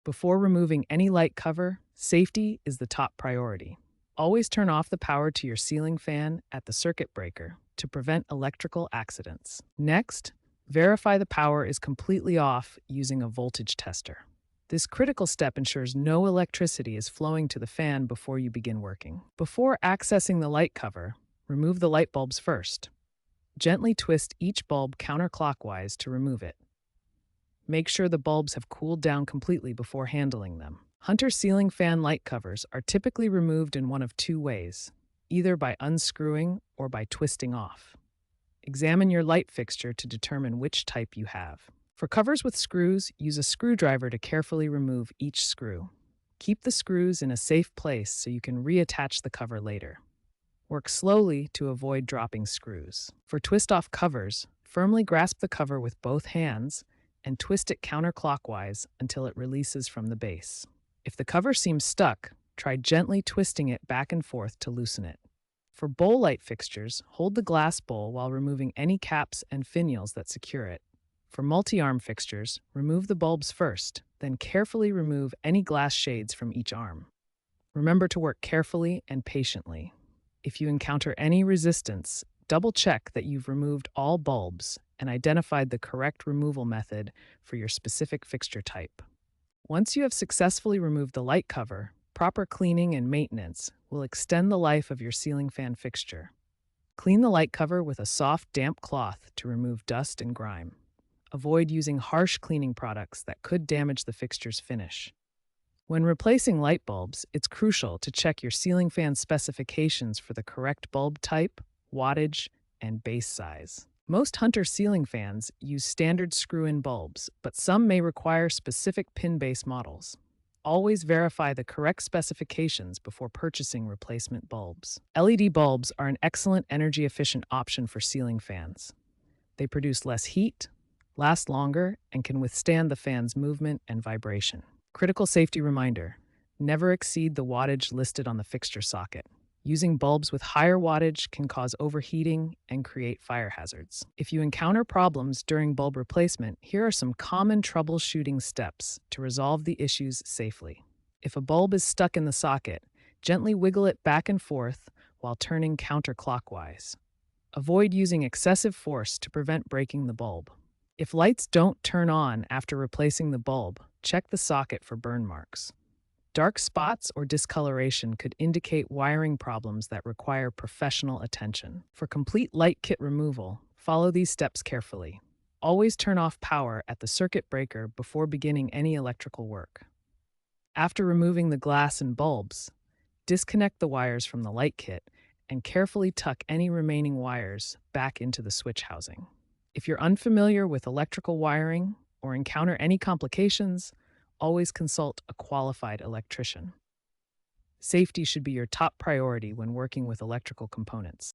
Before removing any light cover, safety is the top priority. Always turn off the power to your ceiling fan at the circuit breaker to prevent electrical accidents. Next, verify the power is completely off using a voltage tester. This critical step ensures no electricity is flowing to the fan before you begin working. Before accessing the light cover, remove the light bulbs first. Gently twist each bulb counterclockwise to remove it. Make sure the bulbs have cooled down completely before handling them. Hunter ceiling fan light covers are typically removed in one of two ways, either by unscrewing or by twisting off. Examine your light fixture to determine which type you have. For covers with screws, use a screwdriver to carefully remove each screw. Keep the screws in a safe place so you can reattach the cover later. Work slowly to avoid dropping screws. For twist-off covers, firmly grasp the cover with both hands and twist it counterclockwise until it releases from the base. If the cover seems stuck, try gently twisting it back and forth to loosen it. For bowl light fixtures, hold the glass bowl while removing any caps and finials that secure it. For multi-arm fixtures, remove the bulbs first, then carefully remove any glass shades from each arm. Remember to work carefully and patiently. If you encounter any resistance, double-check that you've removed all bulbs and identified the correct removal method for your specific fixture type. Once you have successfully removed the light cover, proper cleaning and maintenance will extend the life of your ceiling fan fixture. Clean the light cover with a soft, damp cloth to remove dust and grime. Avoid using harsh cleaning products that could damage the fixture's finish. When replacing light bulbs, it's crucial to check your ceiling fan specifications for the correct bulb type, wattage, and base size. Most Hunter ceiling fans use standard screw-in bulbs, but some may require specific pin-base models. Always verify the correct specifications before purchasing replacement bulbs. LED bulbs are an excellent energy-efficient option for ceiling fans. They produce less heat, last longer, and can withstand the fan's movement and vibration. Critical safety reminder: never exceed the wattage listed on the fixture socket. Using bulbs with higher wattage can cause overheating and create fire hazards. If you encounter problems during bulb replacement, here are some common troubleshooting steps to resolve the issues safely. If a bulb is stuck in the socket, gently wiggle it back and forth while turning counterclockwise. Avoid using excessive force to prevent breaking the bulb. If lights don't turn on after replacing the bulb, check the socket for burn marks. Dark spots or discoloration could indicate wiring problems that require professional attention. For complete light kit removal, follow these steps carefully. Always turn off power at the circuit breaker before beginning any electrical work. After removing the glass and bulbs, disconnect the wires from the light kit and carefully tuck any remaining wires back into the switch housing. If you're unfamiliar with electrical wiring or encounter any complications, always consult a qualified electrician. Safety should be your top priority when working with electrical components.